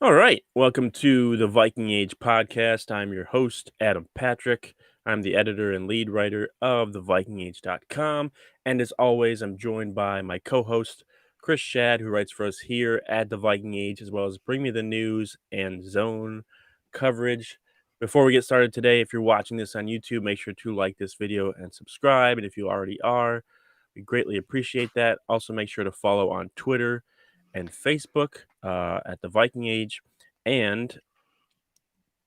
All right. Welcome to the Viking Age podcast. I'm your host, Adam Patrick. I'm the editor and lead writer of thevikingage.com. And as always, I'm joined by my co host, Chris Schad, who writes for us here at the Viking Age, as well as Bring Me the News and Zone coverage. Before we get started today, if you're watching this on YouTube, make sure to like this video and subscribe. And if you already are, we greatly appreciate that. Also, make sure to follow on Twitter and Facebook at the Viking Age, and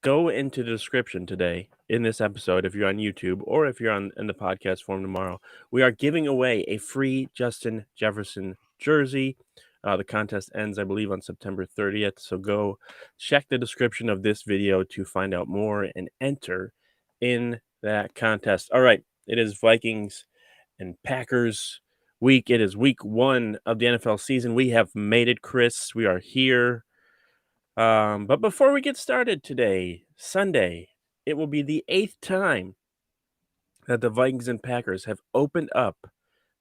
go into the description today in this episode if you're on YouTube or if you're in the podcast form tomorrow. We are giving away a free Justin Jefferson jersey. The contest ends, I believe, on September 30th. So go check the description of this video to find out more and enter in that contest. All right, it is Vikings and Packers week. It is week 1 of the NFL season. We have made it, Chris. We are here. But before we get started today, Sunday, it will be the 8th time that the Vikings and Packers have opened up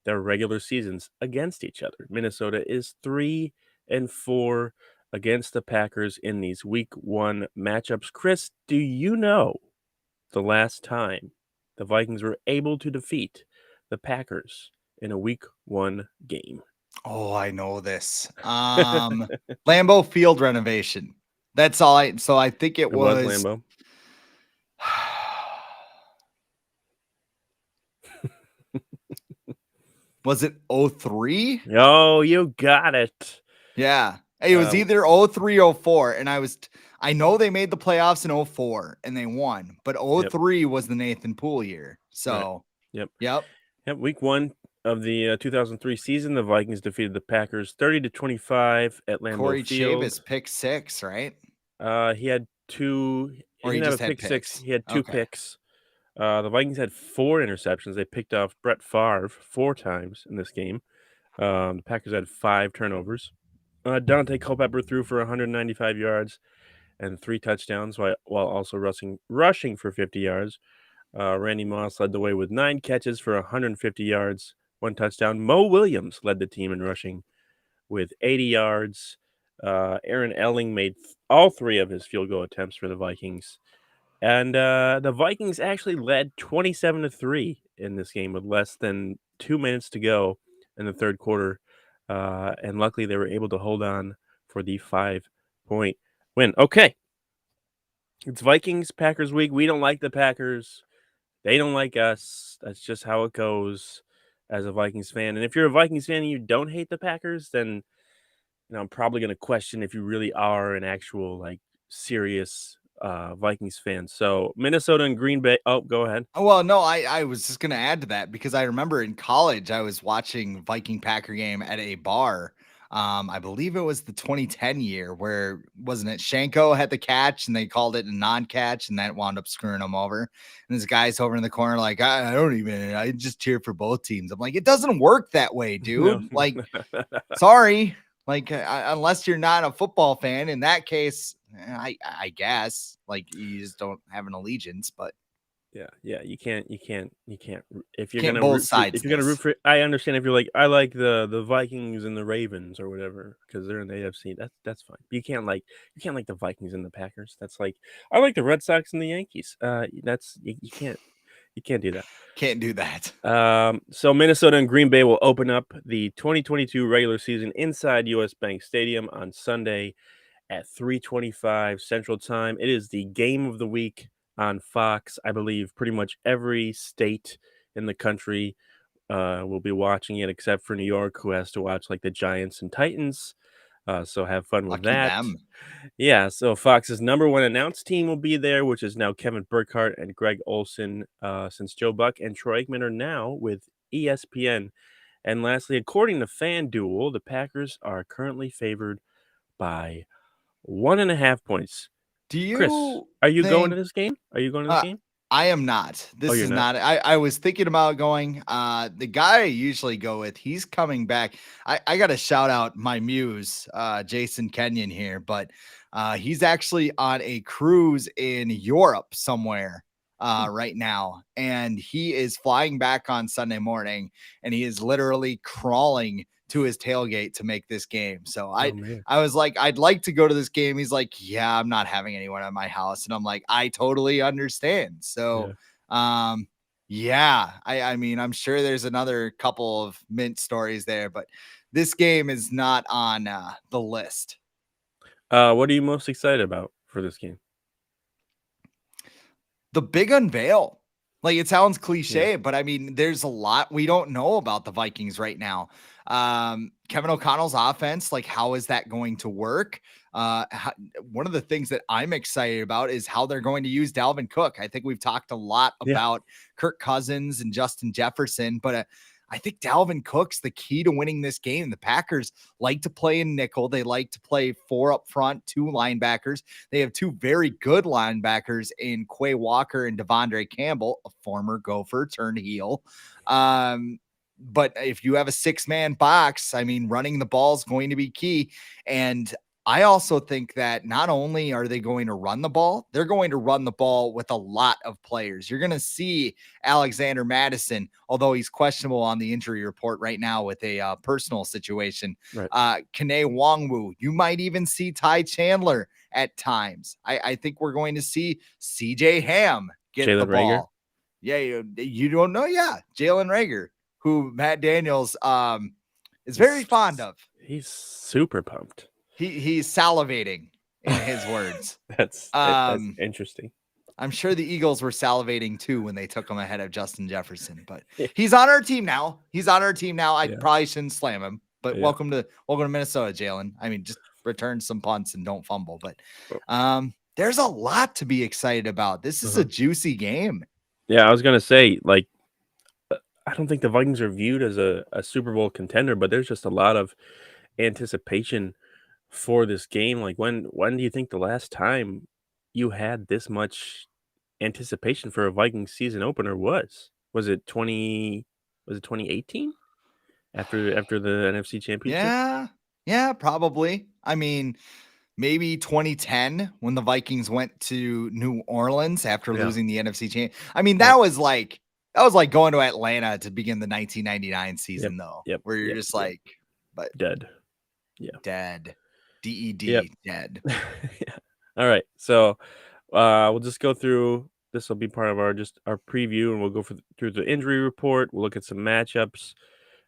their regular seasons against each other. Minnesota is 3-4 against the Packers in these week 1 matchups. Chris, do you know the last time the Vikings were able to defeat the Packers in a week 1 game? Oh, I know this. Lambeau Field renovation. That's all I think it It was was. Lambeau. Was it 03? Oh, you got it. Yeah. It was either 03 or 04. And I know they made the playoffs in 04 and they won, but 03 was the Nathan Poole year. So, right. Yep. Week 1 of the 2003 season, the Vikings defeated the Packers 30-25 at Lambeau Corey Field. Chavis pick 6, right? He had 2. Or he he didn't have just a had pick 6. picks. He had 2 picks. The Vikings had 4 interceptions. They picked off Brett Favre 4 times in this game. The Packers had 5 turnovers. Dante Culpepper threw for 195 yards and 3 touchdowns while also rushing for 50 yards. Randy Moss led the way with 9 catches for 150 yards, 1 touchdown. Mo Williams led the team in rushing with 80 yards. Aaron Elling made all 3 of his field goal attempts for the Vikings. And the Vikings actually led 27-3 in this game with less than 2 minutes to go in the third quarter. And luckily, they were able to hold on for the 5-point win. Okay. It's Vikings-Packers week. We don't like the Packers. They don't like us. That's just how it goes as a Vikings fan. And if you're a Vikings fan and you don't hate the Packers, then I'm probably going to question if you really are an actual serious Vikings fan. So Minnesota and Green Bay. Oh, go ahead. Well, no, I was just going to add to that because I remember in college I was watching Viking Packer game at a bar. I believe it was the 2010 year where wasn't it Shanko had the catch and they called it a non-catch and that wound up screwing him over. And this guy's over in the corner like I just cheer for both teams. I'm like, it doesn't work that way, dude. No. Like, sorry, like unless you're not a football fan. In that case, I guess like you just don't have an allegiance, but. Yeah. You can't. If you're Can't gonna both root for, sides if you're gonna root for, I understand if you're like, I like the Vikings and the Ravens or whatever because they're in the AFC. That's fine. But you can't like the Vikings and the Packers. That's like I like the Red Sox and the Yankees. That's you can't do that. Can't do that. So Minnesota and Green Bay will open up the 2022 regular season inside US Bank Stadium on Sunday at 3:25 Central Time. It is the game of the week on Fox. I believe pretty much every state in the country will be watching it except for New York, who has to watch like the Giants and Titans. So have fun with Lucky that. them. Yeah, so Fox's number 1 announced team will be there, which is now Kevin Burkhardt and Greg Olson, since Joe Buck and Troy Aikman are now with ESPN. And lastly, according to FanDuel, the Packers are currently favored by 1.5 points. Do you Chris, are you going to this game? Are you going to this game? I am not. This you're is not? I was thinking about going. The guy I usually go with, he's coming back. I got to shout out my muse, Jason Kenyon here, but he's actually on a cruise in Europe somewhere right now. And he is flying back on Sunday morning and he is literally crawling to his tailgate to make this game. So Oh man. I was like, I'd like to go to this game. He's like, yeah, I'm not having anyone at my house. And I'm like, I totally understand. So, Yeah. yeah, I mean, I'm sure there's another couple of mint stories there, but this game is not on the list. What are you most excited about for this game? The big unveil. Like, it sounds Yeah. cliche, but I mean, there's a lot we don't know about the Vikings right now. Kevin O'Connell's offense, like, how is that going to work? One of the things that I'm excited about is how they're going to use Dalvin Cook. I think we've talked a lot Yeah. about Kirk Cousins and Justin Jefferson, but I think Dalvin Cook's the key to winning this game. The Packers like to play in nickel. They like to play 4 up front, 2 linebackers. They have 2 very good linebackers in Quay Walker and Devondre Campbell, a former Gopher turned heel. But if you have a 6-man box, I mean, running the ball is going to be key. And I also think that not only are they going to run the ball, they're going to run the ball with a lot of players. You're going to see Alexander Madison, although he's questionable on the injury report right now with a personal situation. Right. Kene Wongwu, you might even see Ty Chandler at times. I think we're going to see CJ Ham get Jalen the Reagor. ball. Yeah, you don't know. Yeah, Jalen Reagor, who Matt Daniels is very fond of. He's super pumped. He's salivating in his words. That's interesting. I'm sure the Eagles were salivating too when they took him ahead of Justin Jefferson, but he's on our team now. I probably shouldn't slam him, but welcome to Minnesota, Jalen. I mean, just return some punts and don't fumble. But there's a lot to be excited about. This is a juicy game. Yeah, I was gonna say, like, I don't think the Vikings are viewed as a Super Bowl contender, but there's just a lot of anticipation for this game. Like, when do you think the last time you had this much anticipation for a Vikings season opener was? Was it 2018 after the NFC Championship? Yeah, probably. I mean, maybe 2010 when the Vikings went to New Orleans after losing the NFC champ. I mean, that was like going to Atlanta to begin the 1999 season, though, where you're just like, but dead. Yeah. Dead. DED, dead. Yeah. All right. So we'll just go through. This will be part of our preview, and we'll go through the injury report. We'll look at some matchups,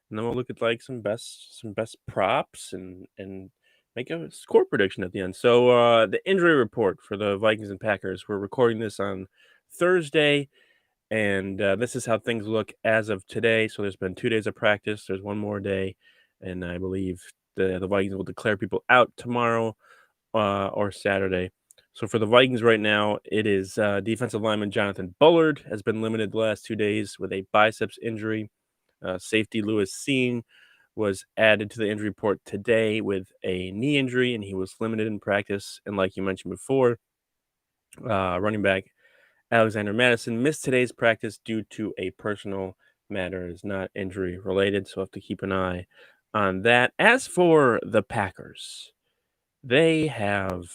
and then we'll look at like some best props and make a score prediction at the end. So the injury report for the Vikings and Packers. We're recording this on Thursday, and this is how things look as of today. So there's been 2 days of practice. There's one more day, and I believe the Vikings will declare people out tomorrow or Saturday. So for the Vikings right now, it is defensive lineman Jonathan Bullard has been limited the last 2 days with a biceps injury. Safety Lewis Seen was added to the injury report today with a knee injury, and he was limited in practice. And like you mentioned before, running back Alexander Madison missed today's practice due to a personal matter. It is not injury related, so we'll have to keep an eye on that. As for the Packers, they have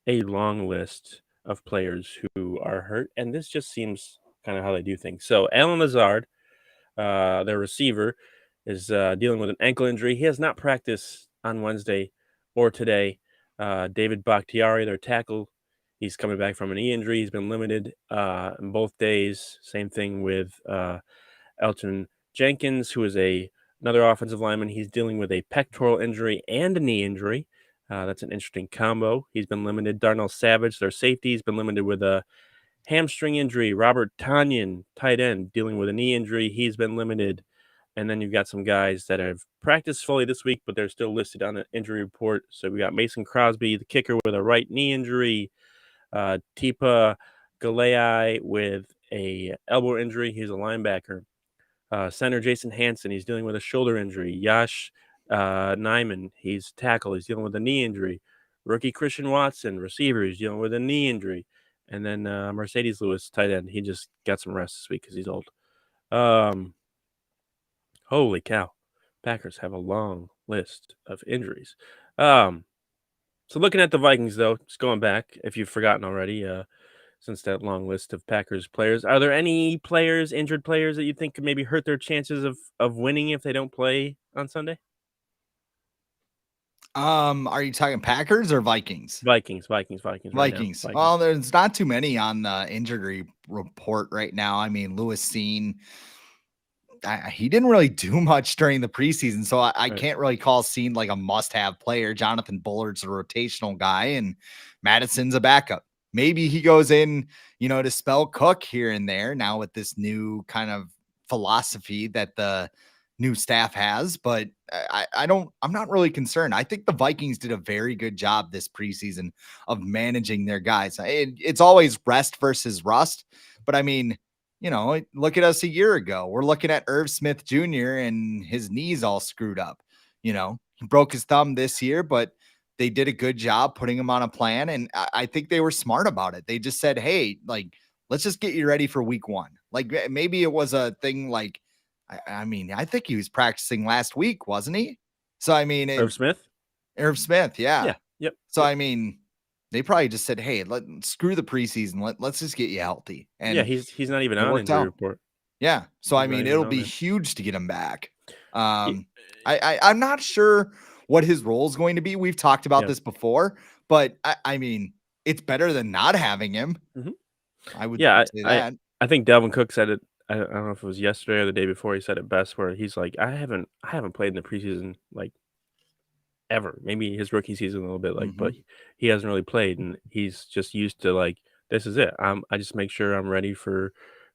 a long list of players who are hurt, and this just seems kind of how they do things. So Alan Lazard, their receiver, is dealing with an ankle injury. He has not practiced on Wednesday or today. David Bakhtiari, their tackle, he's coming back from a knee injury. He's been limited in both days. Same thing with Elton Jenkins, who is another offensive lineman. He's dealing with a pectoral injury and a knee injury. That's an interesting combo. He's been limited. Darnell Savage, their safety, has been limited with a hamstring injury. Robert Tanyan, tight end, dealing with a knee injury. He's been limited. And then you've got some guys that have practiced fully this week, but they're still listed on the injury report. So we got Mason Crosby, the kicker, with a right knee injury. Tipa Galei with a elbow injury. He's a linebacker. Center Jason Hanson, he's dealing with a shoulder injury. Yash Nyman, he's tackle. He's dealing with a knee injury. Rookie Christian Watson, receiver, he's dealing with a knee injury. And then Mercedes Lewis, tight end, he just got some rest this week because he's old. Holy cow. Packers have a long list of injuries. So looking at the Vikings, though, just going back, if you've forgotten already, since that long list of Packers players, are there any injured players that you think could maybe hurt their chances of winning if they don't play on Sunday? Are you talking Packers or Vikings? Vikings right now. Vikings. Vikings. Well, there's not too many on the injury report right now. I mean, Lewis Seen, he didn't really do much during the preseason, so I Right. can't really call Seen like a must-have player. Jonathan Bullard's a rotational guy, and Madison's a backup. Maybe he goes in, to spell Cook here and there now with this new kind of philosophy that the new staff has, but I'm not really concerned. I think the Vikings did a very good job this preseason of managing their guys. It's always rest versus rust, but I mean, look at us a year ago. We're looking at Irv Smith Jr. and his knees all screwed up. He broke his thumb this year, but they did a good job putting him on a plan. And I think they were smart about it. They just said, hey, like, let's just get you ready for week one. Like maybe it was a thing like, I mean, I think he was practicing last week, wasn't he? So, I mean, Irv Smith? Irv Smith, yeah. Yeah. Yep. So, Yep. I mean, they probably just said, hey, screw the preseason. Let's just get you healthy. Yeah, And he's not even it on worked injury out. report. Yeah. So I He's not mean, even it'll on be there. huge to get him back. He, I'm not sure what his role is going to be. We've talked about yeah. this before, but I mean, it's better than not having him. Mhm. I would Yeah, say I that. I think Dalvin Cook said it. I don't know if it was yesterday or the day before. He said it best, where he's like, I haven't played in the preseason like ever. Maybe his rookie season a little bit, like, Hmm. but he hasn't really played, and he's just used to like this is it. I just make sure I'm ready for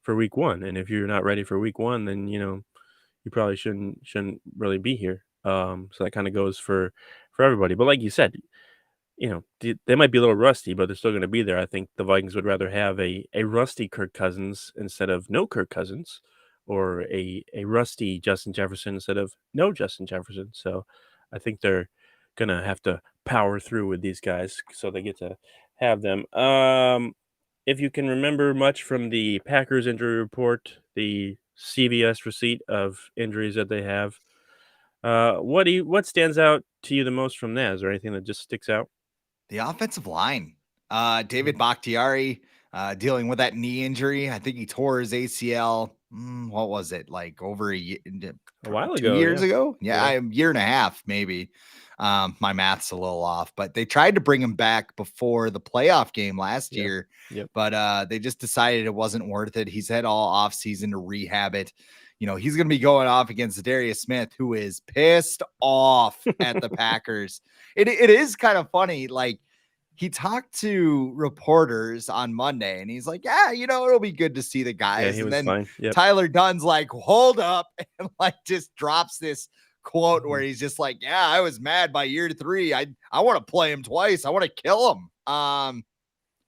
week one, and if you're not ready for week one, then you probably shouldn't really be here. So that kind of goes for everybody. But like you said, they might be a little rusty, but they're still going to be there. I think the Vikings would rather have a rusty Kirk Cousins instead of no Kirk Cousins, or a rusty Justin Jefferson instead of no Justin Jefferson. So I think they're gonna have to power through with these guys, so they get to have them. If you can remember much from the Packers injury report, the CVS receipt of injuries that they have, what stands out to you the most from that? Is there anything that just sticks out? The offensive line, Mm. David Bakhtiari, dealing with that knee injury. I think he tore his ACL. What was it like over a year, A while 2 years ago, ago? Yeah, yeah, a year and a half, maybe. My math's a little off, but they tried to bring him back before the playoff game last yeah, year, yep. but they just decided it wasn't worth it. He's had all off season to rehab it. He's going to be going off against Darius Smith, who is pissed off at the Packers. It is kind of funny. Like, he talked to reporters on Monday and he's like, yeah, it'll be good to see the Yeah, guys. he And was then fine. Yep. Tyler Dunn's like, hold up, and like just drops this quote where Mhm. he's just like, yeah, I was mad by year 3. I want to play him twice. I want to kill him.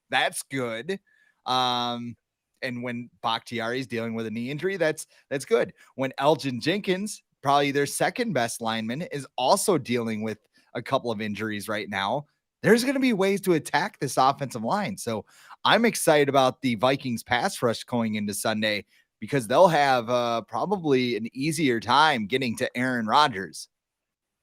That's good. Um, and when Bakhtiari is dealing with a knee injury, that's good. When Elgin Jenkins, probably their second best lineman, is also dealing with a couple of injuries right now, there's going to be ways to attack this offensive line. So I'm excited about the Vikings pass rush going into Sunday because they'll have probably an easier time getting to Aaron Rodgers.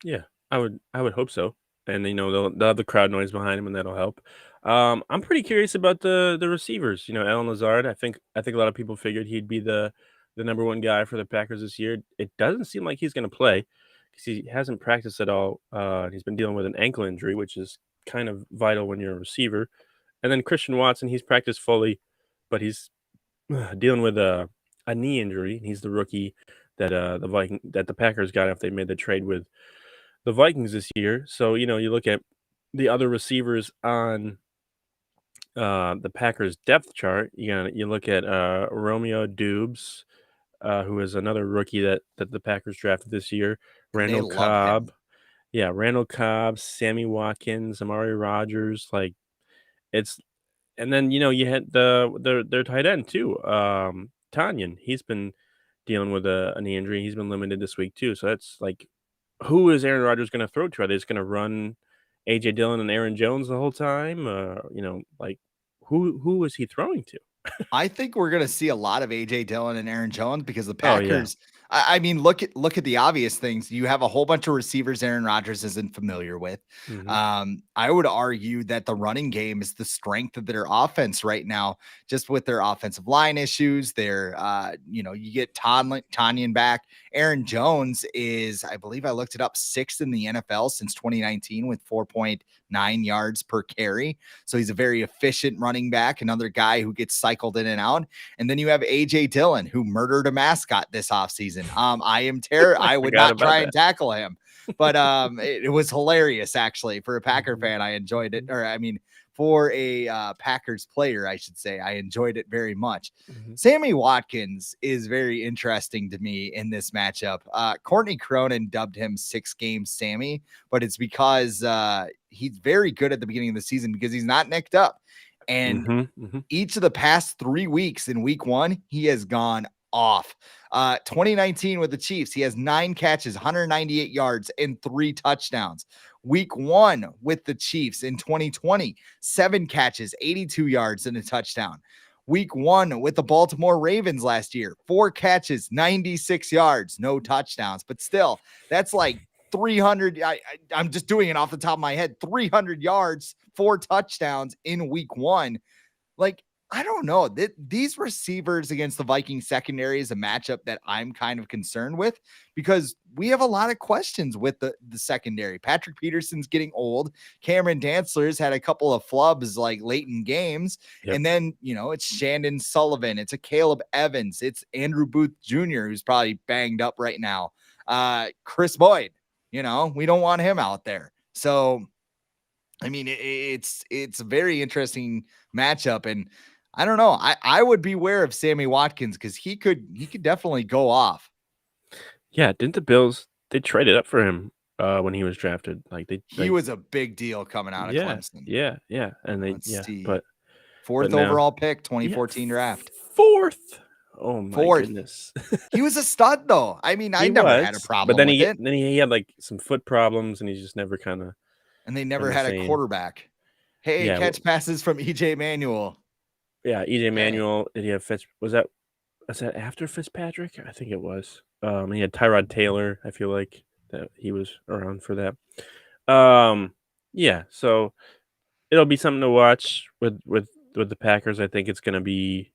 Yeah, I would hope so, and they'll have the crowd noise behind him, and that'll help. I'm pretty curious about the receivers. Alan Lazard. I think a lot of people figured he'd be the number one guy for the Packers this year. It doesn't seem like he's going to play because he hasn't practiced at all. He's been dealing with an ankle injury, which is kind of vital when you're a receiver. And then Christian Watson, he's practiced fully, but he's dealing with a knee injury. He's the rookie that the Packers got after they made the trade with the Vikings this year. So, you look at the other receivers on the Packers depth chart. You look at Romeo Dubes, who is another rookie that the Packers drafted this year. And they Randall love Cobb, him. yeah, Randall Cobb, Sammy Watkins, Amari Rogers. Like it's, and then you had their tight end too, Tanyan. He's been dealing with a knee injury. He's been limited this week too. So that's like, who is Aaron Rodgers gonna throw to? Are they just gonna run AJ Dillon and Aaron Jones the whole time? Like, who is he throwing to? I think we're going to see a lot of AJ Dillon and Aaron Jones because the Oh, yeah. Packers, I mean, look at the obvious things. You have a whole bunch of receivers Aaron Rodgers isn't familiar with. Mhm. I would argue that the running game is the strength of their offense right now, just with their offensive line issues. You get Tanyan back. Aaron Jones is, I believe I looked it up, sixth in the NFL since 2019 with 4.9 yards per carry. So he's a very efficient running back, another guy who gets cycled in and out. And then you have AJ Dillon, who murdered a mascot this offseason. I I would forgot not about try and that. tackle him, but it was hilarious actually. For a Packer Mhm, fan, I enjoyed it. mhm, Or I mean, for a Packers player, I should say, I enjoyed it very much. mhm, Sammy Watkins is very interesting to me in this matchup. Courtney Cronin dubbed him 6 game Sammy, but it's because he's very good at the beginning of the season because he's not nicked up. And mhm, mhm. each of the past 3 weeks in week one, he has gone off. 2019 with the Chiefs, he has 9 catches, 198 yards, and 3 touchdowns. Week one with the Chiefs in 2020, 7 catches, 82 yards, and a touchdown. Week one with the Baltimore Ravens last year, 4 catches, 96 yards, no touchdowns, but still, that's like 300. I'm just doing it off the top of my head, 300 yards, 4 touchdowns in week one. Like, I don't know. These receivers against the Viking secondary is a matchup that I'm kind of concerned with because we have a lot of questions with the secondary. Patrick Peterson's getting old. Cameron Dantzler's had a couple of flubs like late in games. Yep. And then, it's Shandon Sullivan. It's a Caleb Evans. It's Andrew Booth Jr., who's probably banged up right now. Chris Boyd, we don't want him out there. So, I mean, it's a very interesting matchup, and I don't know. I would beware of Sammy Watkins because he could definitely go off. Yeah, didn't the Bills they traded up for him, when he was drafted? Like, they He like was a big deal coming out of yeah, Clemson. yeah, yeah, and they Let's yeah, see, but fourth now overall pick, yeah, 2014 draft. 4th. Oh my Fourth. goodness. He was a stud though. I mean, I He never had a was, but problem then with it, he had, like, some foot problems, and he's just never kinda and they been never the had a same. quarterback. Hey, Yeah, catch passes from EJ Manuel. yeah, EJ Okay. Manuel, did he have Fitz was that after Fitzpatrick? I think it was. He had Tyrod Taylor, I feel like that he was around for that. Yeah, so it'll be something to watch with the Packers. I think it's gonna be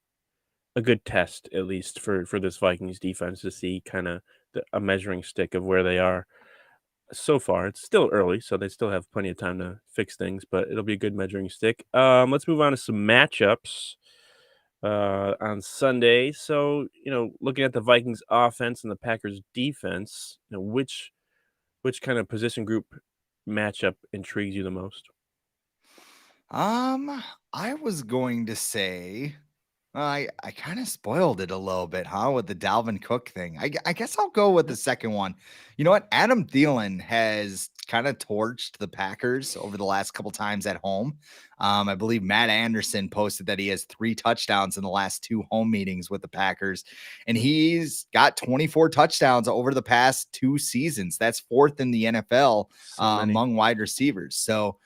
a good test, at least for this Vikings defense to see kinda a measuring stick of where they are so far. It's still early, so they still have plenty of time to fix things, but it'll be a good measuring stick. Let's move on to some matchups on Sunday. So, looking at the Vikings offense and the Packers defense, which kind of position group matchup intrigues you the most? I was going to say I kind of spoiled it a little bit, huh, with the Dalvin Cook thing. I guess I'll go with the Yep. second one. You know what? Adam Thielen has kind of torched the Packers over the last couple times at home. I believe Matt Anderson posted that he has 3 touchdowns in the last 2 home meetings with the Packers, and he's got 24 touchdowns over the past 2 seasons. That's fourth in the NFL So many. among wide receivers. So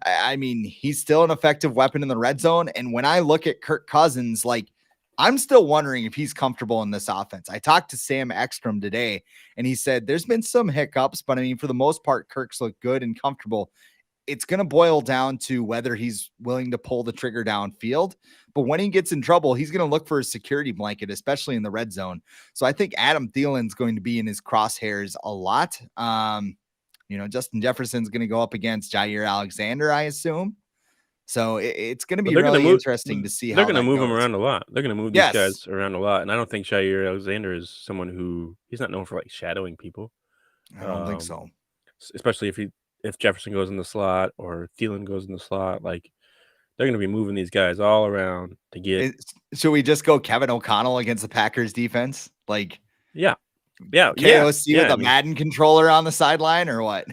I mean, he's still an effective weapon in the red zone. And when I look at Kirk Cousins, like, I'm still wondering if he's comfortable in this offense. I talked to Sam Ekstrom today, and he said there's been some hiccups, but I mean, for the most part, Kirk's looked good and comfortable. It's going to boil down to whether he's willing to pull the trigger downfield. But when he gets in trouble, he's going to look for a security blanket, especially in the red zone. So I think Adam Thielen's going to be in his crosshairs a lot. Justin Jefferson's going to go up against Jair Alexander, I assume. So it's going to But be really interesting to see they're how gonna that move him goes. around a lot. They're gonna move these Yes, guys around a lot, and I don't think Jair Alexander is someone who he's not known for, like, shadowing people, I don't think um, so. especially if Jefferson goes in the slot or Thielen goes in the slot, like, they're gonna be moving these guys all around to get Should we just go Kevin O'Connell against the Packers defense? Like yeah. Yeah, yeah, KOC yeah, with I a mean Madden controller on the sideline or what?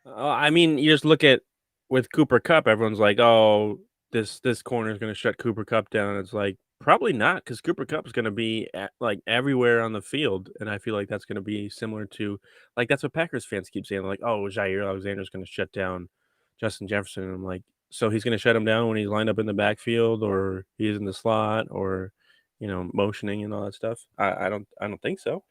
you just look at with Cooper Kupp, everyone's like, "Oh, this corner is gonna shut Cooper Kupp down." It's like, probably not, because Cooper Kupp is gonna be like, everywhere on the field, and I feel like that's gonna be similar to like, that's what Packers fans keep saying, like, "Oh, Jair Alexander's gonna shut down Justin Jefferson," and I'm like, "So he's gonna shut him down when he's lined up in the backfield or he's in the slot or, motioning and all that stuff?" I don't think so.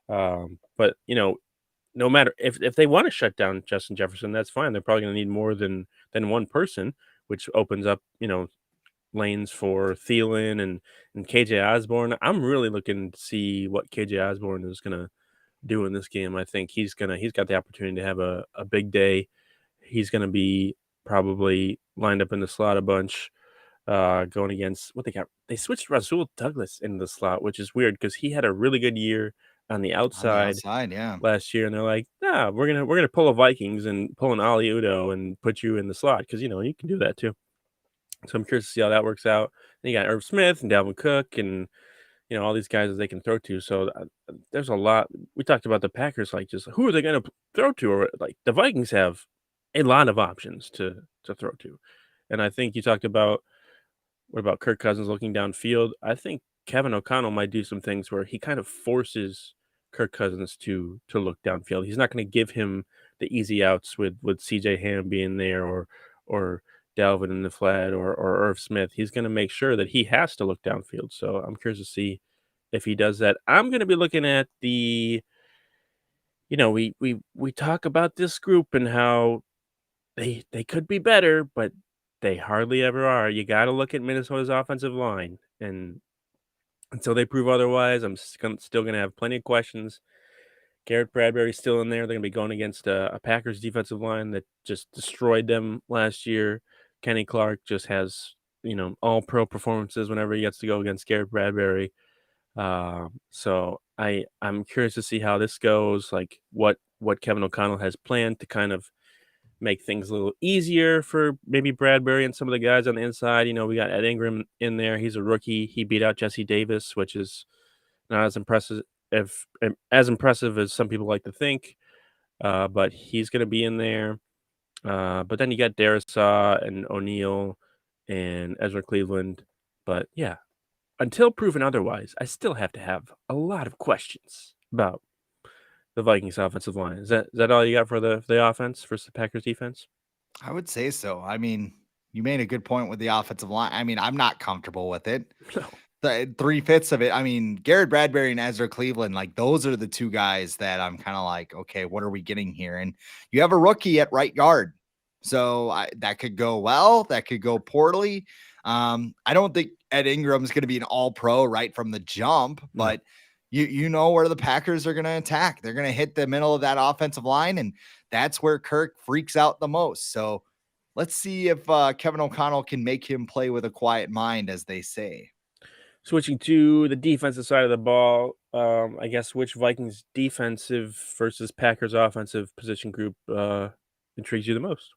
But no matter if they want to shut down Justin Jefferson, that's fine. They're probably going to need more than one person, which opens up lanes for Thielen and KJ Osborne. I'm really looking to see what KJ Osborne is going to do in this game. I think he's got the opportunity to have a big day. He's going to be probably lined up in the slot a bunch, going against what they got. They switched Rasul Douglas into the slot, which is weird because he had a really good year on the On the outside outside, yeah. last year, and they're like, "Nah, we're gonna pull a Vikings and pull an Ali Udo and put you in the slot because you can do that too." So I'm curious to see how that works out. Then you got Irv Smith and Dalvin Cook and all these guys that they can throw to. So there's a lot. We talked about the Packers, like just who are they going to throw to? Or like the Vikings have a lot of options to throw to, and I think you talked about what about Kirk Cousins looking downfield? I think Kevin O'Connell might do some things where he kind of forces Kirk Cousins to look downfield. He's not going to give him the easy outs with CJ Ham being there or Dalvin in the flat or Irv Smith. He's going to make sure that he has to look downfield. So I'm curious to see if he does that. I'm going to be looking at we talk about this group and how they could be better, but they hardly ever are. You gotta look at Minnesota's offensive line, and until they prove otherwise, I'm still gonna have plenty of questions. Garrett Bradbury's still in there. They're gonna be going against a Packers defensive line that just destroyed them last year. Kenny Clark just has, all-pro performances whenever he gets to go against Garrett Bradbury. So I'm curious to see how this goes, like what Kevin O'Connell has planned to kind of make things a little easier for maybe Bradbury and some of the guys on the inside. We got Ed Ingram in there. He's a rookie. He beat out Jesse Davis, which is not as impressive as some people like to think. But he's going to be in there. But then you got Darisaw and O'Neal and Ezra Cleveland. But yeah, until proven otherwise, I still have to have a lot of questions about the Vikings offensive line. Is that all you got for the offense versus the Packers defense? I would say so. I mean, you made a good point with the offensive line. I mean, I'm not comfortable with it. No. The 3/5 of it. I mean, Garrett Bradbury and Ezra Cleveland, like those are the two guys that I'm kind of like, okay, what are we getting here? And you have a rookie at right guard, so that could go well, that could go poorly. I don't think Ed Ingram's going to be an All Pro right from the jump, No. but you know where the Packers are going to attack. They're going to hit the middle of that offensive line, and that's where Kirk freaks out the most. So let's see if Kevin O'Connell can make him play with a quiet mind, as they say. Switching to the defensive side of the ball, I guess which Vikings defensive versus Packers offensive position group intrigues you the most?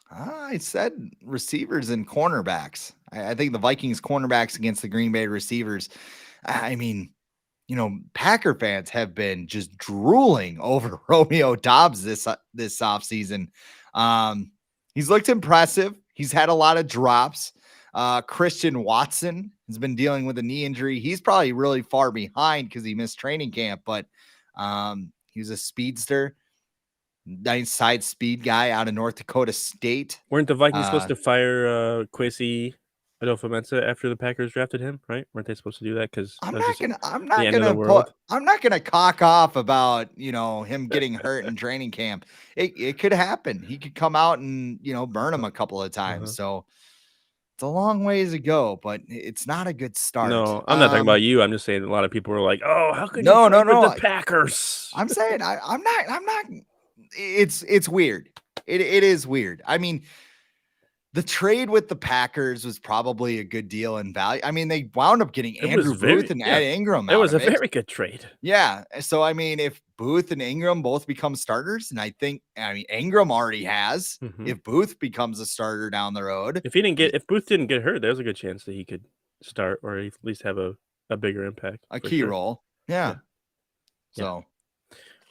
I said receivers and cornerbacks. I think the Vikings cornerbacks against the Green Bay receivers. I mean, Packer fans have been just drooling over Romeo Dobbs this offseason. He's looked impressive. He's had a lot of drops. Christian Watson has been dealing with a knee injury. He's probably really far behind because he missed training camp, but he was a speedster, nice side speed guy out of North Dakota State. Weren't the Vikings supposed to fire Kwesi Adolfo-Mensah after the Packers drafted him? Right? Weren't they supposed to do that because that was just the end of the world? I'm not gonna cock off about him getting hurt in training camp. It could happen. He could come out and burn him a couple of times. Uh-huh. So it's a long ways to go, but it's not a good start. No, I'm not talking about you. I'm just saying a lot of people were like, "Oh, how could you No, no, trade with no. the Packers?" I'm saying I'm not. It's weird. It is weird. I mean, the trade with the Packers was probably a good deal in value. I mean, they wound up getting Andrew Booth and Ed Ingram It out was of a it. very good trade. Yeah. So, I mean, if Booth and Ingram both become starters, and Ingram already has, if Booth becomes a starter down the road. If Booth didn't get hurt, there's a good chance that he could start or at least have a bigger impact. A for key sure. role. Yeah. Yeah. So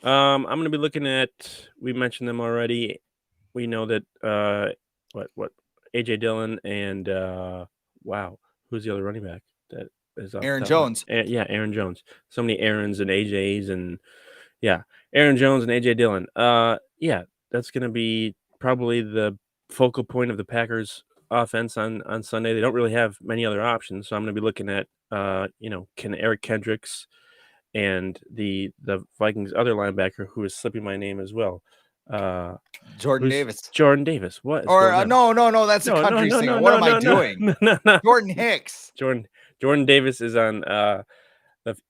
I'm gonna be looking at, we mentioned them already. We know that what AJ Dillon and wow, who's the other running back that is off Aaron the top of my- Jones. Yeah, Aaron Jones. So many Aarons and AJs and yeah, Aaron Jones and AJ Dillon. Yeah, that's gonna be probably the focal point of the Packers offense on Sunday. They don't really have many other options, so I'm gonna be looking at can Eric Kendricks and the Vikings other linebacker who is slipping my name as well. Jordan Who's Davis. Jordan Davis. What is Or going on? no, that's a No, no, country no, singer. no, What no, am I no, no, doing? no, no, no. Jordan Hicks. Jordan Davis is on the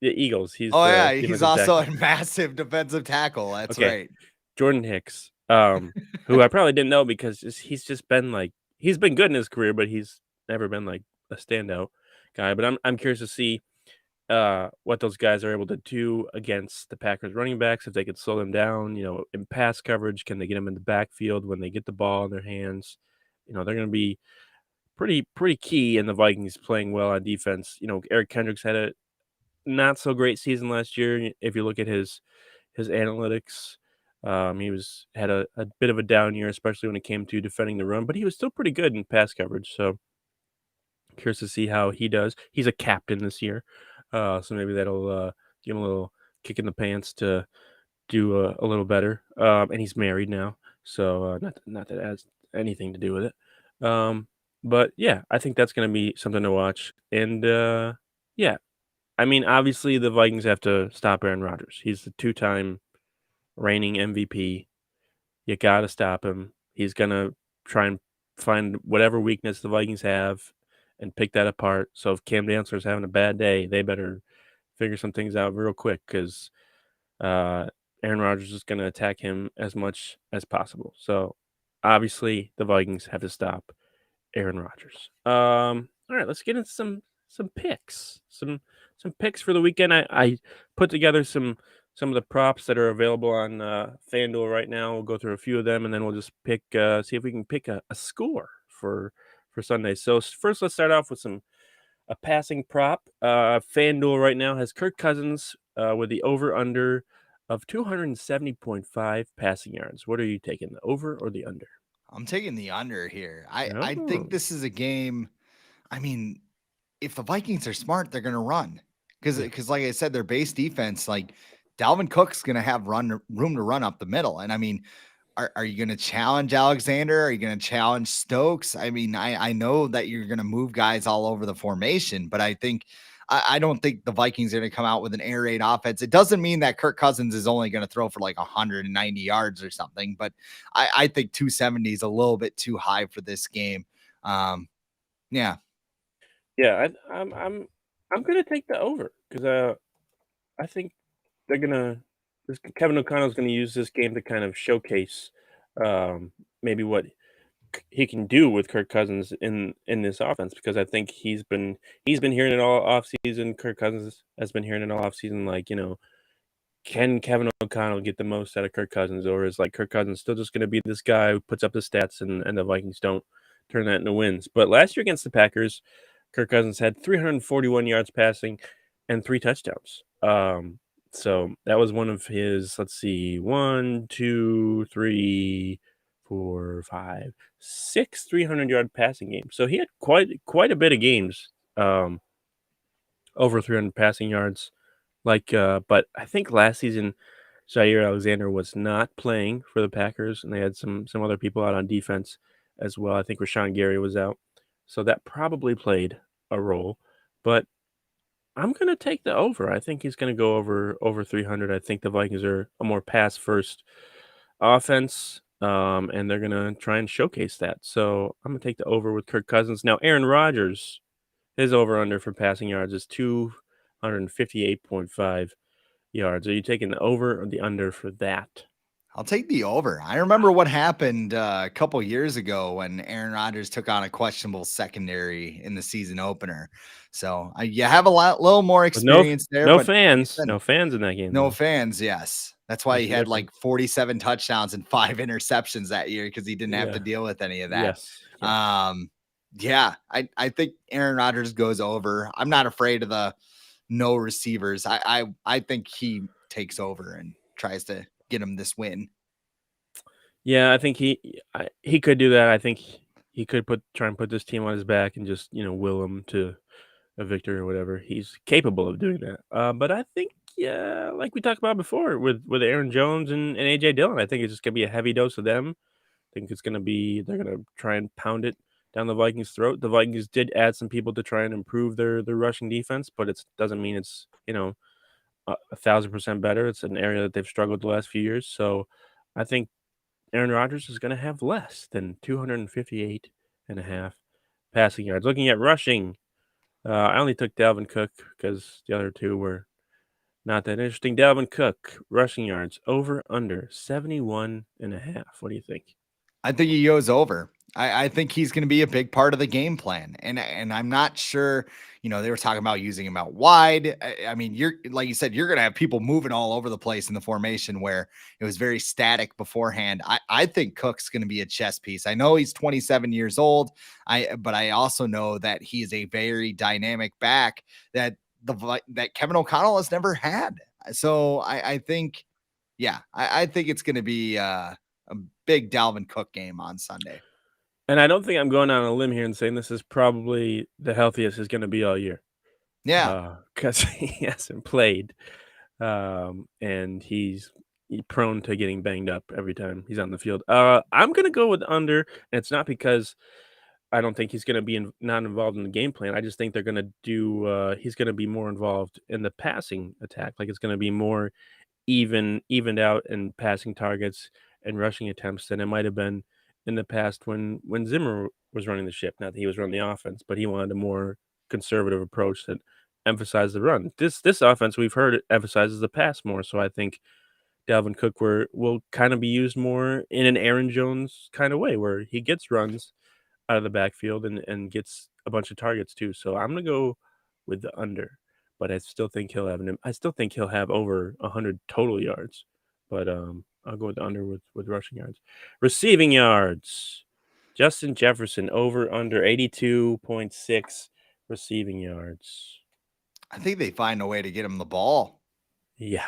Eagles. He's Oh the yeah, he's defensive also tackle. a massive defensive tackle. That's Okay, right. Jordan Hicks, who I probably didn't know because he's just been like he's been good in his career, but he's never been like a standout guy. But I'm curious to see what those guys are able to do against the Packers running backs if they could slow them down. In pass coverage, can they get them in the backfield when they get the ball in their hands? They're going to be pretty key in the Vikings playing well on defense. Eric Kendricks had a not so great season last year. If you look at his analytics, he had a bit of a down year, especially when it came to defending the run, but he was still pretty good in pass coverage. So curious to see how he does. He's a captain this year, so maybe that'll give him a little kick in the pants to do a little better. And he's married now, so not that it has anything to do with it. But yeah, I think that's going to be something to watch. And yeah, I mean, obviously the Vikings have to stop Aaron Rodgers. He's the two-time reigning MVP. You got to stop him. He's gonna try and find whatever weakness the Vikings have and pick that apart. So if Cam Dantzler's having a bad day, they better figure some things out real quick because uh, Aaron Rodgers is going to attack him as much as possible. So obviously, the Vikings have to stop Aaron Rodgers. All right, let's get into some picks. Some picks for the weekend. I put together some of the props that are available on FanDuel right now. We'll go through a few of them, and then we'll just pick see if we can pick a score for Sunday. So first, let's start off with a passing prop. FanDuel right now has Kirk Cousins with the over/under of 270.5 passing yards. What are you taking, the over or the under? I'm taking the under here. I think Oh, this is a game. I mean, if the Vikings are smart, they're going to run because yeah. like I said, their base defense, like Dalvin Cook's going to have room to run up the middle. And I mean, are you going to challenge Alexander? Are you going to challenge Stokes? I mean, I know that you're going to move guys all over the formation, but I don't think the Vikings are going to come out with an air raid offense. It doesn't mean that Kirk Cousins is only going to throw for like 190 yards or something, but I think 270 is a little bit too high for this game. Yeah, Yeah, I'm gonna take the over because I think they're gonna Kevin O'Connell's gonna use this game to kind of showcase maybe what he can do with Kirk Cousins in this offense because I think he's been hearing it all offseason. Kirk Cousins has been hearing it all offseason, like can Kevin O'Connell get the most out of Kirk Cousins, or is like Kirk Cousins still just going to be this guy who puts up the stats and the Vikings don't turn that into wins? But last year against the Packers, Kirk Cousins had 341 yards passing and 3 touchdowns. So that was one of his, let's see, one, two, three, four, five, six 300-yard passing games. So he had quite a bit of games over 300 passing yards. But I think last season Jair Alexander was not playing for the Packers, and they had some other people out on defense as well. I think Rashawn Gary was out, so that probably played a role. But I'm gonna take the over. I think he's gonna go over 300. I think the Vikings are a more pass first offense, and they're gonna try and showcase that. So I'm gonna take the over with Kirk Cousins. Now Aaron Rodgers, his over under for passing yards is 258.5 yards. Are you taking the over or the under for that? I'll take the over. I remember what happened a couple years ago when Aaron Rodgers took on a questionable secondary in the season opener. So you have little more With experience there, no but like I fans, said, no fans in that game no though. fans. Yes, that's why There's he a had difference. like 47 touchdowns and 5 interceptions that year because he didn't have to Yeah. deal with any of that. Yes. Yes. Um, yeah, I think Aaron Rodgers goes over. I'm not afraid of the no receivers. I think he takes over and tries to get him this win. Yeah, I think he could do that. I think he could try and put this team on his back and just will him to a victory or whatever. He's capable of doing that. But I think yeah, like we talked about before with Aaron Jones and AJ Dillon, I think it's just gonna be a heavy dose of them. I think they're gonna try and pound it down the Vikings' throat. The Vikings did add some people to try and improve their rushing defense, but it doesn't mean it's 1,000% better. It's an area that they've struggled the last few years. So I think Aaron Rodgers is going to have less than 258 and a half passing yards. Looking at rushing, I only took Dalvin Cook because the other two were not that interesting. Dalvin Cook, rushing yards, over under 71 and a half. What do you think? I think he goes over. I think he's going to be a big part of the game plan, and I'm not sure. They were talking about using him out wide. I mean, you're like you said, you're going to have people moving all over the place in the formation where it was very static beforehand. I think Cook's going to be a chess piece. I know he's 27 years old. But I also know that he is a very dynamic back that Kevin O'Connell has never had. So I think, yeah, I think it's going to be a big Dalvin Cook game on Sunday. And I don't think I'm going on a limb here and saying this is probably the healthiest he's going to be all year. Yeah. Because he hasn't played, and he's prone to getting banged up every time he's on the field. I'm gonna go with under, and it's not because I don't think he's gonna be not involved in the game plan. I just think they're gonna do. He's gonna be more involved in the passing attack. Like it's gonna be more evened out in passing targets and rushing attempts than it might have been in the past when Zimmer was running the ship. Not that he was running the offense, but he wanted a more conservative approach that emphasized the run. This offense we've heard it emphasizes the pass more. So I think Dalvin Cook will kind of be used more in an Aaron Jones kind of way where he gets runs out of the backfield and gets a bunch of targets too. So I'm gonna go with the under, but I still think he'll have over 100 total yards. But I'll go with the under with rushing yards. Receiving yards. Justin Jefferson over under 82.6 receiving yards. I think they find a way to get him the ball. Yeah.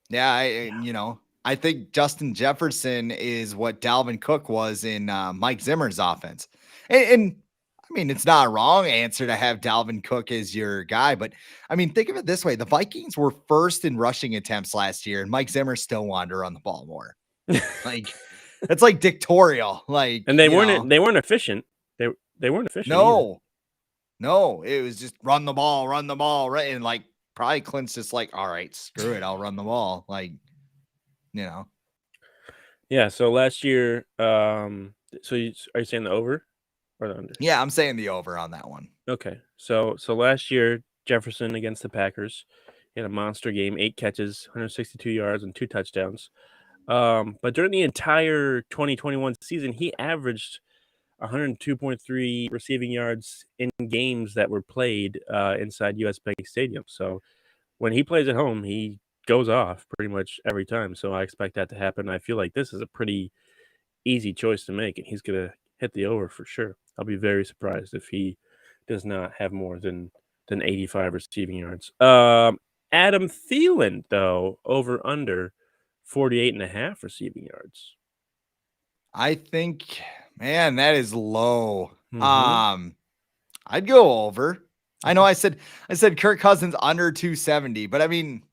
Yeah, Yeah. I think Justin Jefferson is what Dalvin Cook was in Mike Zimmer's offense. And I mean, it's not a wrong answer to have Dalvin Cook as your guy, but I mean, think of it this way. The Vikings were first in rushing attempts last year, and Mike Zimmer still wanted to run the ball more. Like, it's like dictatorial. Like, And they weren't efficient. They they weren't efficient either. no, it was just run the ball, right? And like, probably Clint's just like, all right, screw it. I'll run the ball. Like, you know, Yeah, so last year, are you saying the over or the under? yeah, I'm saying the over on that one. Okay. So last year, Jefferson against the Packers, he had a monster game, 8 catches, 162 yards, and 2 touchdowns. But during the entire 2021 season, he averaged 102.3 receiving yards in games that were played inside US Bank Stadium. So when he plays at home, he goes off pretty much every time. So I expect that to happen. I feel like this is a pretty easy choice to make, and he's gonna hit the over for sure. I'll be very surprised if he does not have more than 85 receiving yards. Adam Thielen, though, over under 48 and a half receiving yards. I think, man, that is low. Mm-hmm. I'd go over. I know I said Kirk Cousins under 270, but I mean,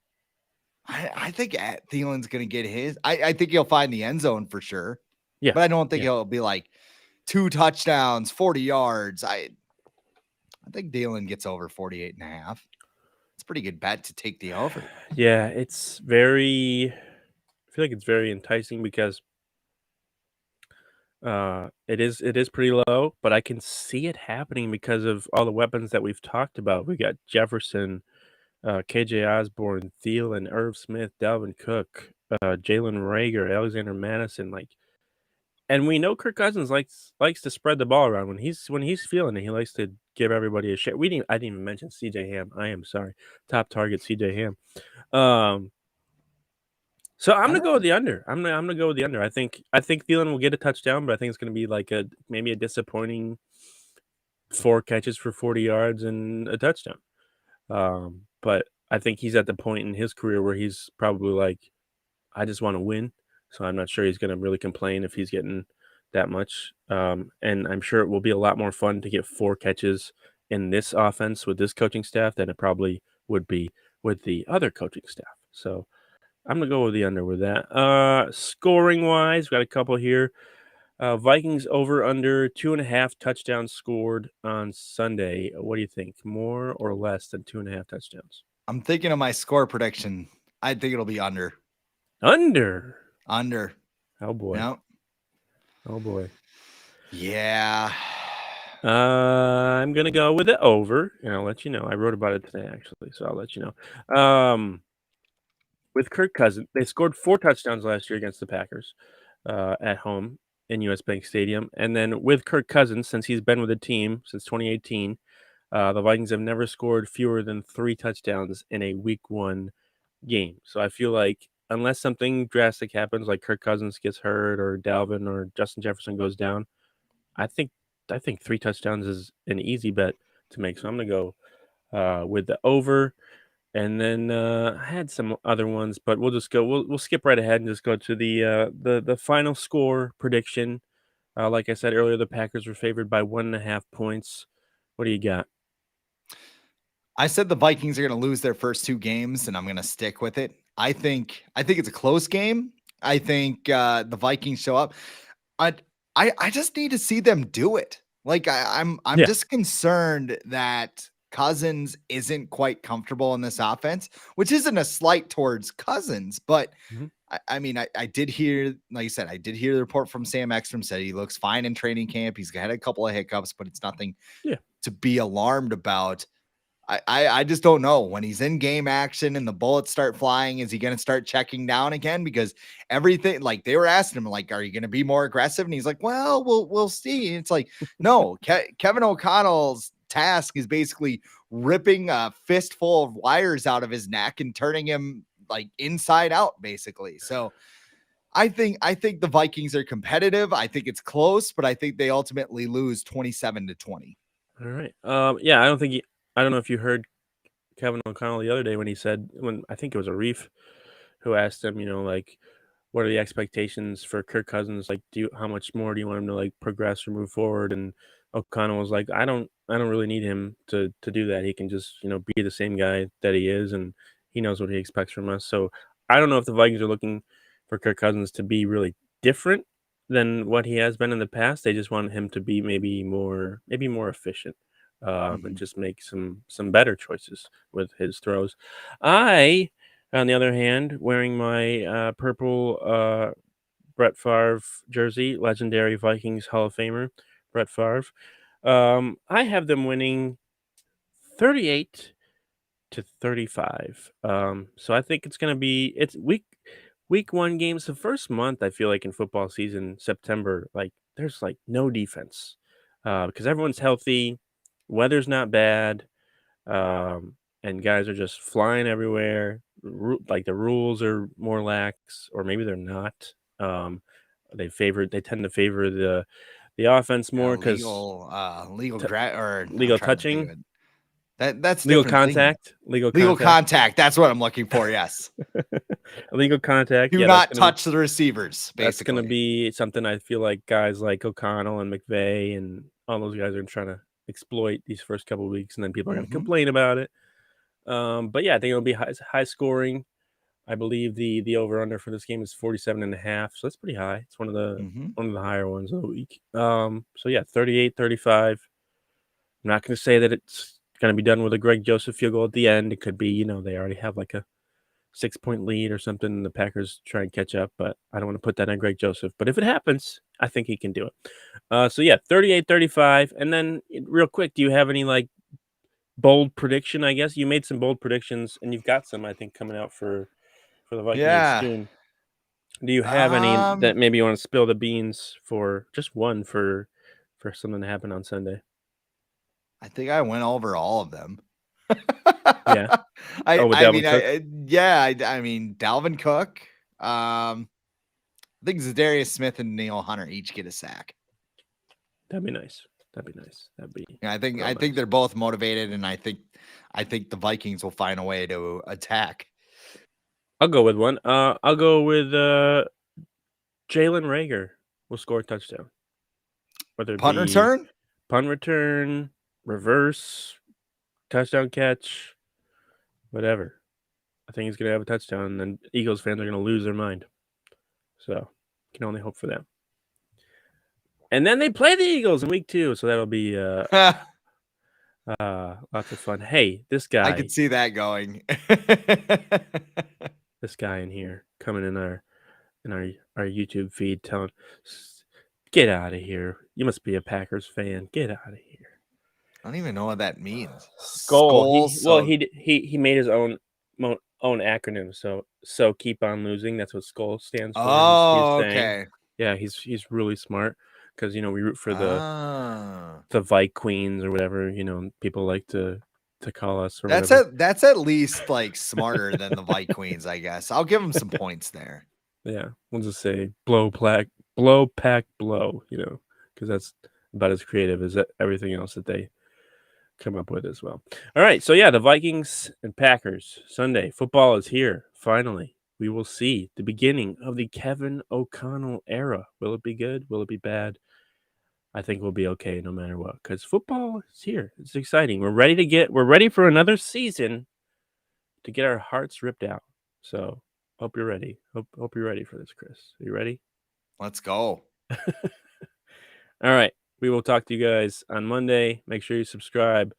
I think Thielen's gonna get his. I think he'll find the end zone for sure, Yeah, but I don't think yeah, he'll be like 2 touchdowns, 40 yards. I think Thielen gets over 48 and a half. It's a pretty good bet to take the over. yeah. It's very. I feel like it's very enticing because it is pretty low, but I can see it happening because of all the weapons that we've talked about. We got Jefferson, KJ Osborne, Thielen, Irv Smith, Dalvin Cook, Jalen Rager, Alexander Madison, like, and we know Kirk Cousins likes to spread the ball around when he's feeling it. He likes to give everybody a share. I didn't even mention CJ Ham. I am sorry, top target CJ Ham. Um, so I'm All gonna go with right. the under. I'm gonna go with the under. I think Thielen will get a touchdown, but I think it's gonna be like maybe a disappointing 4 catches for 40 yards and a touchdown. But I think he's at the point in his career where he's probably like, I just want to win. So I'm not sure he's going to really complain if he's getting that much. And I'm sure it will be a lot more fun to get 4 catches in this offense with this coaching staff than it probably would be with the other coaching staff. So I'm going to go with the under with that. Scoring wise, we got a couple here. Vikings over under 2.5 touchdowns scored on Sunday. What do you think? More or less than 2.5 touchdowns? I'm thinking of my score prediction. I think it'll be under. Under. Under. Oh boy. No. Oh boy. Yeah. I'm gonna go with the over, and I'll let you know. I wrote about it today, actually, so I'll let you know. With Kirk Cousins, they scored 4 touchdowns last year against the Packers, at home in US Bank Stadium, and then with Kirk Cousins, since he's been with the team since 2018, the Vikings have never scored fewer than 3 touchdowns in a week 1 game. So I feel like unless something drastic happens, like Kirk Cousins gets hurt or Dalvin or Justin Jefferson goes down, I think I think 3 touchdowns is an easy bet to make. So I'm gonna go, with the over. And then, I had some other ones, but we'll skip right ahead and just go to the final score prediction. Like I said earlier, the Packers were favored by 1.5 points. What do you got? I said the Vikings are going to lose their first 2 games, and I'm going to stick with it. I think it's a close game. I think the Vikings show up. I I just need to see them do it. Like I'm Yeah. just concerned that Cousins isn't quite comfortable in this offense, which isn't a slight towards Cousins, but Mhm. I mean, I did hear, like you said, I did hear the report from Sam Ekstrom said he looks fine in training camp. He's had a couple of hiccups, but it's nothing Yeah. to be alarmed about. I just don't know when he's in game action and the bullets start flying. Is he going to start checking down again? Because everything, like they were asking him, like, are you going to be more aggressive? And he's like, well, we'll see. And it's like, no, Kevin O'Connell's task is basically ripping a fistful of wires out of his neck and turning him like inside out, basically. So I think the Vikings are competitive. I think it's close, but I think they ultimately lose 27-20. All right. Yeah, I don't know if you heard Kevin O'Connell the other day when he said when I think it was a Reef who asked him, like, what are the expectations for Kirk Cousins? Like, how much more do you want him to like progress or move forward? And O'Connell was like, I don't really need him to do that. He can just be the same guy that he is, and he knows what he expects from us. So I don't know if the Vikings are looking for Kirk Cousins to be really different than what he has been in the past. They just want him to be maybe more efficient, and Mhm. just make some better choices with his throws. I on the other hand, wearing my purple Brett Favre jersey, legendary Vikings Hall of Famer Brett Favre, I have them winning 38-35. So I think it's week 1 games. The first month I feel like in football season, September, like there's like no defense because everyone's healthy, weather's not bad. And guys are just flying everywhere. Like the rules are more lax, or maybe they're not. Um, they tend to favor the offense more because Legal t- or I'm legal trying to think of touching, it. That's a different thing. legal Legal contact, contact. That's what I'm looking for. Yes. illegal contact. Do Yeah, not touch the receivers, that's gonna basically. be something I feel like guys like O'Connell and McVay and all those guys are trying to exploit these first couple weeks, and then people are gonna Hmm. complain about it. But yeah, I think it'll be high scoring. I believe the over under for this game is 47.5, so that's pretty high. It's Hmm. one of the higher ones of the week. So yeah, 38-35. I'm not going to say that it's going to be done with a Greg Joseph field goal at the end. It could be, they already have like a 6-point lead or something, and the Packers try and catch up, but I don't want to put that on Greg Joseph. But if it happens, I think he can do it. So yeah, 38-35. And then real quick, do you have any like bold prediction? I guess you made some bold predictions, and you've got some I think coming out for the Viking age Yeah. soon. Do you have any Um, that maybe you want to spill the beans for just one for something to happen on Sunday? I think I went over all of them. Yeah. Oh, with I Dalvin mean, Cook? yeah, I mean, Dalvin Cook. I think Zadarius Smith and Neil Hunter each get a sack. That'd be nice. That'd be nice. That'd be Yeah, I think real I think nice. they're both motivated, and I think the Vikings will find a way to attack. I'll go with one. I'll go with Jalen Rager will score a touchdown. Whether it Punt be return. punt return, reverse, touchdown catch, whatever. I think he's gonna have a touchdown, and then Eagles fans are gonna lose their mind. So can only hope for that. And then they play the Eagles in week 2, so that'll be Lots of fun. Hey, this I guy, could see that going. this guy in here coming in our YouTube feed telling, "Get out of here! You must be a Packers fan. Get out of here." I don't even know what that means. Skull. Skull. So, He made his own acronym. So keep on losing. That's what Skull stands for. He's oh, saying, okay. yeah, he's really smart because we root for the Ah, Vikings or whatever. People like to call us or whatever. that's at least like smarter than the Vikings, I guess. I'll give him some points there. Yeah, we'll just say blow pack blow. Because that's about as creative as everything else that they come up with as well. All right, so yeah, the Vikings and Packers Sunday football is here. Finally, we will see the beginning of the Kevin O'Connell era. Will it be good? Will it be bad? I think we'll be okay no matter what because football is here. It's exciting. We're ready for another season to get our hearts ripped out. So hope you're ready. Hope you're ready for this, Chris. Are you ready? Let's go. All right. We will talk to you guys on Monday. Make sure you subscribe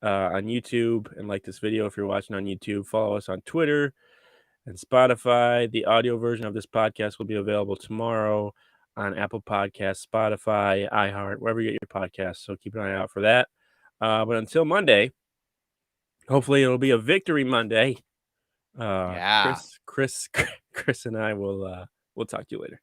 on YouTube and like this video if you're watching on YouTube. Follow us on Twitter and Spotify. The audio version of this podcast will be available tomorrow on Apple Podcasts, Spotify, iHeart, wherever you get your podcasts. So keep an eye out for that. But until Monday, hopefully it'll be a victory Monday. Yeah. Chris and I will we'll talk to you later.